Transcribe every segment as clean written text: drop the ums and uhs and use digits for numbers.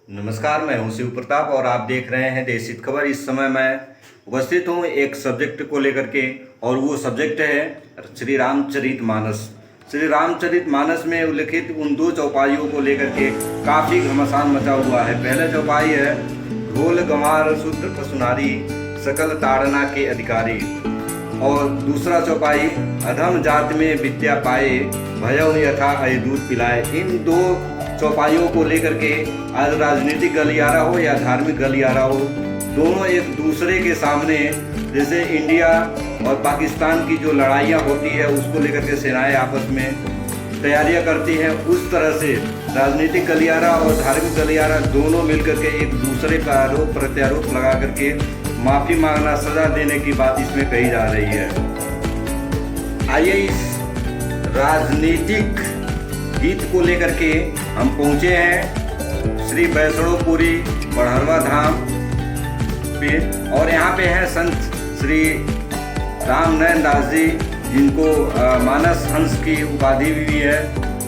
नमस्कार, मैं हूं शिव प्रताप और आप देख रहे हैं देशित खबर। इस समय मैं उपस्थित हूं एक सब्जेक्ट को लेकर के, और वो सब्जेक्ट है श्री रामचरितमानस। श्री रामचरितमानस में उल्लिखित उन दो चौपाइयों को लेकर के काफ़ी घमासान मचा हुआ है। पहला चौपाई है ढोल गंवार शूद्र पशुनारी सकल ताड़ना के अधिकारी, और दूसरा चौपाई अधम जात में विद्या पाए भयउ यथा अहि दूध पिलाए। इन दो चौपाइयों को लेकर के आज राजनीतिक गलियारा हो या धार्मिक गलियारा हो, दोनों एक दूसरे के सामने, जैसे इंडिया और पाकिस्तान की जो लड़ाइयाँ होती है उसको लेकर के सेनाएं आपस में तैयारियां करती हैं, उस तरह से राजनीतिक गलियारा और धार्मिक गलियारा दोनों मिलकर के एक दूसरे का आरोप प्रत्यारोप लगा करके माफ़ी मांगना, सजा देने की बात इसमें कही जा रही है। आइए इस राजनीतिक गीत को लेकर के हम पहुँचे हैं श्री वैष्णोपुरी बढ़हरवा धाम पे, और यहाँ पे हैं संत श्री रामनयन दास जी, जिनको मानस हंस की उपाधि भी है,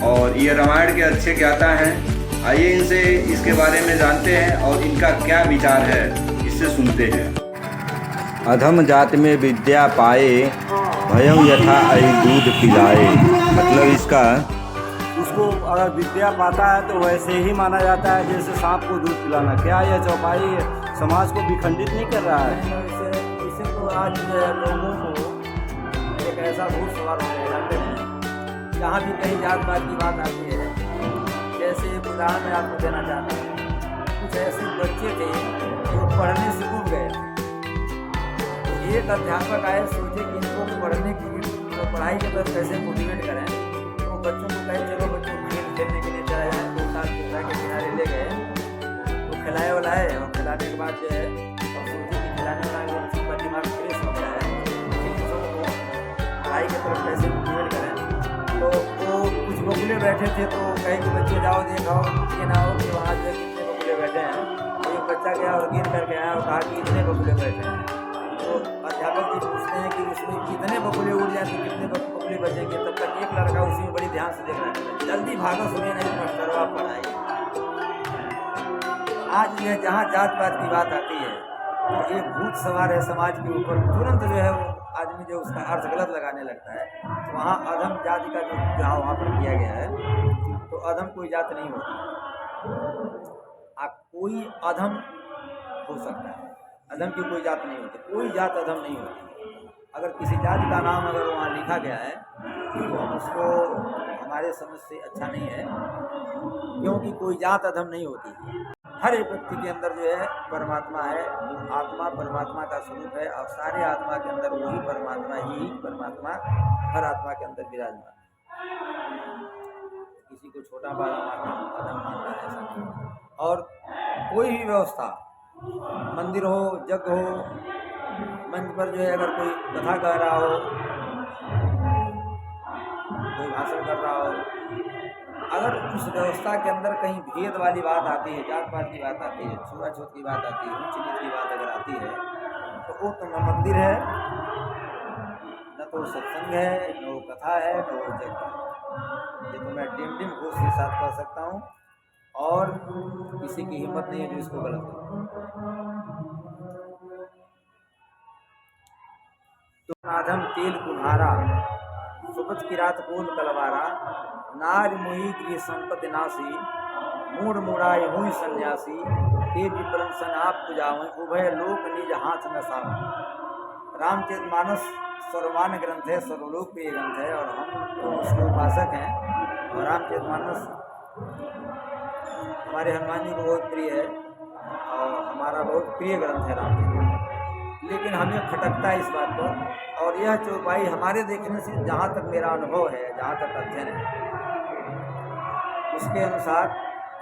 और ये रामायण के अच्छे ज्ञाता हैं। आइए इनसे इसके बारे में जानते हैं और इनका क्या विचार है, इससे सुनते हैं। अधम जात में विद्या पाए भयउ यथा अहि दूध पिलाए, मतलब इसका उसको अगर विद्या पाता है तो वैसे ही माना जाता है जैसे सांप को दूध पिलाना। क्या यह चौपाई समाज को विखंडित नहीं कर रहा है? इसे तो आज लोगों को एक ऐसा भूत सवार हो जाते हैं, जहाँ भी कहीं जात पात की बात आती है। जैसे एक उदाहरण मैं आपको देना चाहता हूँ। कुछ ऐसे बच्चे थे जो पढ़ने से उब गए थे। तो एक अध्यापक आए, सोचे कि इनको पढ़ने की तो पढ़ाई की तरफ कैसे मोटिवेट करें। तो बच्चों को कहे चलो बच्चों खेल खेलने के लिए चले जाए। तो साथ पोखरा के किनारे ले गए, तो खिलाए वलाए, और खिलाने के बाद जो है और सोचे कि खिलाने वाला बच्चों का दिमाग फ्रेश हो गया है, बच्चों को पढ़ाई की तरफ कैसे मोटिवेट करें। तो वो कुछ बगुले बैठे थे, तो कहे कि बच्चे जाओ देखाओ, ये ना हो कि वहाँ जो कितने बगुले बैठे हैं। तो एक बच्चा गया और गिन करके आया और कहा कि इतने बगुले बैठे हैं। तो अध्यापक जी पूछते हैं कि उसमें कितने बगुले उड़ जाए तो कितने बगुले बचेंगे। तब तक एक लड़का उसी में बड़ी ध्यान से देख रहा है, जल्दी भागो सुनिए नहीं मास्टरवा पढ़ाई। आज यह जहाँ जात पात की बात आती है तो एक भूत सवार है समाज के ऊपर, तुरंत जो है वो आदमी जो उसका अर्थ गलत लगाने लगता है। तो वहाँ अधम जाति का जो जहाँ वहाँ पर किया गया है, तो अधम कोई जात नहीं होती। कोई अधम हो सकता है, अधम की कोई जात नहीं होती, कोई जात अधम नहीं होती। अगर किसी जाति का नाम अगर वहाँ लिखा गया है तो उसको हमारे समझ से अच्छा नहीं है, क्योंकि कोई जात अधम नहीं होती। हर एक व्यक्ति के अंदर जो है परमात्मा है, आत्मा परमात्मा का स्वरूप है, और सारे आत्मा के अंदर वही परमात्मा ही परमात्मा हर आत्मा के अंदर विराजमान है। किसी को छोटा बड़ा मानना अधम मानना है ऐसा नहीं। और कोई भी व्यवस्था, मंदिर हो, यज्ञ हो, मंच पर जो है अगर कोई कथा कह रहा हो, कोई भाषण कर रहा हो, अगर उस व्यवस्था के अंदर कहीं भेद वाली बात आती है, जात पात की बात आती है, छुआछूत की बात आती है, ऊंच नीच की बात अगर आती है, तो वो तो न मंदिर है, न तो सत्संग है, न वो कथा है, न वो यज्ञ है। ये तो मैं डिम घोष के साथ कह सकता हूँ, और किसी की हिम्मत नहीं है जो इसको गलत करे। तो नाधम तेल कुम्हारा सुपच किरात कोल कलवारा, नार मुहि गृह संपत्ति नासी, मूड मुड़ाए हुई सन्यासी, ते विप्रन सन आप पुजावें, उभय लोक निज हाथ न सावें। रामचरितमानस सर्वमान्य ग्रंथ है, सर्वलोक प्रिय ग्रंथ है, और हम तो उसके उपासक हैं। और रामचरितमानस हमारे हनुमान जी को बहुत प्रिय है, और हमारा बहुत प्रिय ग्रंथ है रामचरितमानस। लेकिन हमें खटकता है इस बात पर, और यह चौपाई हमारे देखने से, जहाँ तक मेरा अनुभव है, जहाँ तक अध्ययन है, उसके अनुसार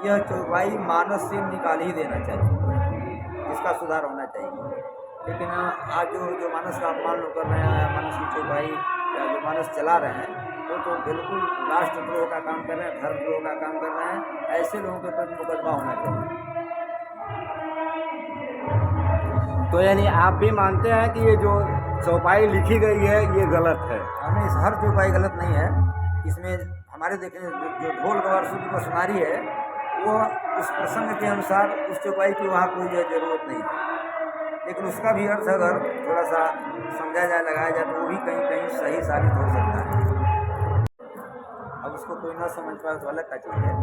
यह चौपाई मानस से निकाल ही देना चाहिए, इसका सुधार होना चाहिए। लेकिन आज जो मानस का अपमान लोग कर रहे हैं, मानस की चौपाई या जो मानस चला रहे हैं, वो तो बिल्कुल राष्ट्रद्रोह का काम कर रहे हैं, धर्मद्रोह का काम कर रहे हैं। ऐसे लोगों के प्रति मुकदमा होना चाहिए। तो यानी आप भी मानते हैं कि ये जो चौपाई लिखी गई है ये गलत है? हमें इस हर चौपाई गलत नहीं है। इसमें हमारे देखने जो ढोल गवार सूत्र को सुनारी है, हमको उस प्रसंग के अनुसार उस चौपाई की वहाँ कोई जो ज़रूरत नहीं है, लेकिन उसका भी अर्थ अगर थोड़ा सा समझा जाए, लगाया जाए, तो वो भी कहीं कहीं सही साबित हो सकता है। अब उसको कोई ना समझ पाए तो अलग का चीज़ है।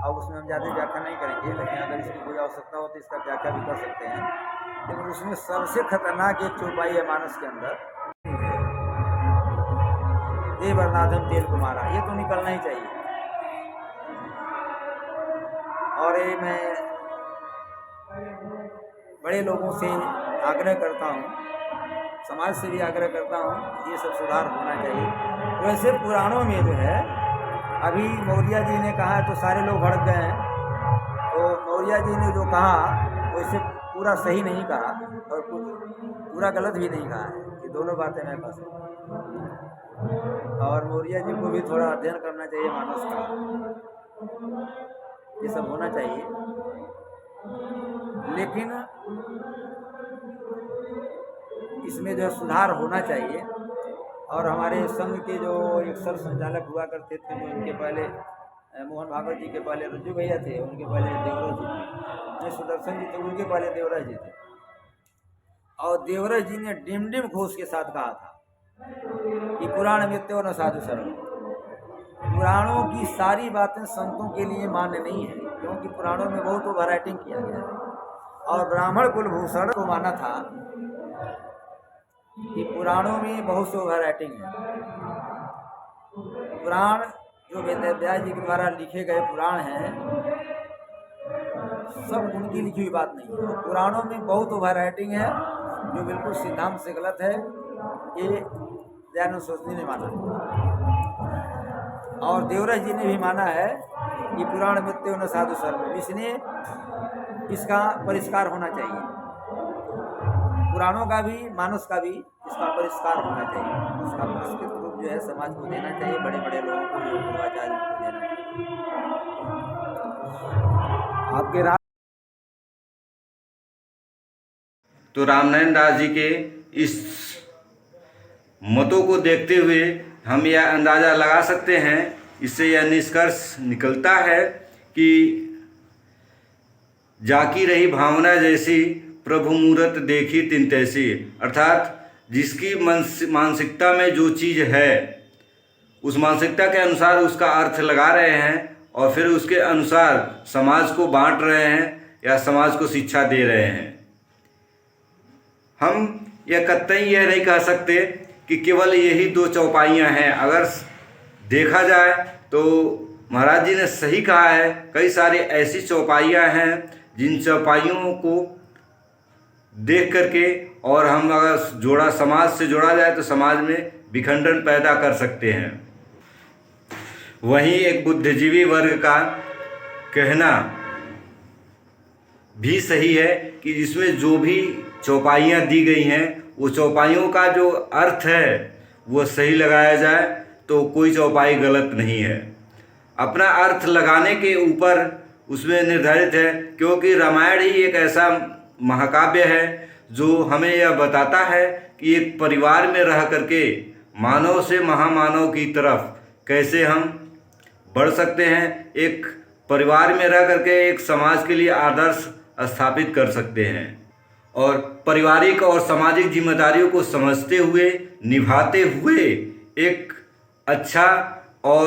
अब उसमें हम ज़्यादा व्याख्या नहीं करेंगे, लेकिन अगर इसकी कोई आवश्यकता हो तो इसका व्याख्या भी कर सकते हैं। लेकिन उसमें सबसे खतरनाक एक चौपाई है मानस के अंदर, देवरनाथम तेल को मारा, ये तो निकलना ही चाहिए। और ये मैं बड़े लोगों से आग्रह करता हूँ, समाज से भी आग्रह करता हूँ, ये सब सुधार होना चाहिए। वैसे पुराणों में जो है, अभी मौर्य जी ने कहा तो सारे लोग भड़क गए हैं, तो मौर्य जी ने जो कहा वैसे पूरा सही नहीं कहा और पूरा गलत भी नहीं कहा है। ये दोनों बातें मैं कह सकता हूँ। और मौर्य जी को भी थोड़ा अध्ययन करना चाहिए मानस का, ये सब होना चाहिए। लेकिन इसमें जो सुधार होना चाहिए। और हमारे संघ के जो एक सर संचालक हुआ करते थे, जो इनके पहले मोहन भागवत जी के पहले रज्जू भैया थे, उनके पहले देवराज जी थे, सुदर्शन जी थे, उनके पहले देवराज जी थे। और देवराज जी ने डिम डिम घोष के साथ कहा था कि पुराण मित्यो न साधु सर्व, पुराणों की सारी बातें संतों के लिए मान्य नहीं है, क्योंकि पुराणों में बहुत ओवर राइटिंग किया गया है। और ब्राह्मण कुलभूषण को माना था कि पुराणों में बहुत से ओवर राइटिंग है। पुराण जो वेद व्यास जी के द्वारा लिखे गए पुराण हैं, सब उनकी लिखी हुई बात नहीं है। पुराणों में बहुत ओवर राइटिंग है जो बिल्कुल सिद्धांत से गलत है, ये दयानंद सरस्वती ने माना और देवराज जी ने भी माना है कि पुराण मित्यो न साधु सर्व, इसलिए इसका परिष्कार होना चाहिए। पुराणों का भी मानस का भी इसका परिष्कार होना चाहिए, उसका परिष्कृत रूप जो है समाज को देना चाहिए, बड़े बड़े लोगों को, आचार्यों को देना चाहिए। आपके तो रामनारायण दास जी के इस मतों को देखते हुए हम यह अंदाज़ा लगा सकते हैं, इससे यह निष्कर्ष निकलता है कि जाकी रही भावना जैसी प्रभु मूरत देखी तिन तैसी, अर्थात जिसकी मानसिकता में जो चीज़ है उस मानसिकता के अनुसार उसका अर्थ लगा रहे हैं और फिर उसके अनुसार समाज को बांट रहे हैं या समाज को शिक्षा दे रहे हैं। हम यह कतई यह नहीं कह सकते कि केवल यही दो चौपाइयाँ हैं। अगर देखा जाए तो महाराज जी ने सही कहा है, कई सारी ऐसी चौपाइयाँ हैं जिन चौपाइयों को देख करके और हम अगर जोड़ा समाज से जोड़ा जाए तो समाज में विखंडन पैदा कर सकते हैं। वहीं एक बुद्धिजीवी वर्ग का कहना भी सही है कि इसमें जो भी चौपाइयाँ दी गई हैं वो चौपाइयों का जो अर्थ है वो सही लगाया जाए तो कोई चौपाई गलत नहीं है। अपना अर्थ लगाने के ऊपर उसमें निर्धारित है, क्योंकि रामायण ही एक ऐसा महाकाव्य है जो हमें यह बताता है कि एक परिवार में रह करके मानव से महामानव की तरफ कैसे हम बढ़ सकते हैं, एक परिवार में रह करके एक समाज के लिए आदर्श स्थापित कर सकते हैं और पारिवारिक और सामाजिक जिम्मेदारियों को समझते हुए निभाते हुए एक अच्छा और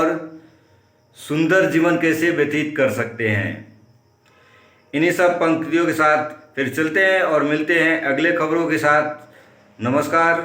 सुंदर जीवन कैसे व्यतीत कर सकते हैं। इन्हीं सब पंक्तियों के साथ फिर चलते हैं और मिलते हैं अगले खबरों के साथ। नमस्कार।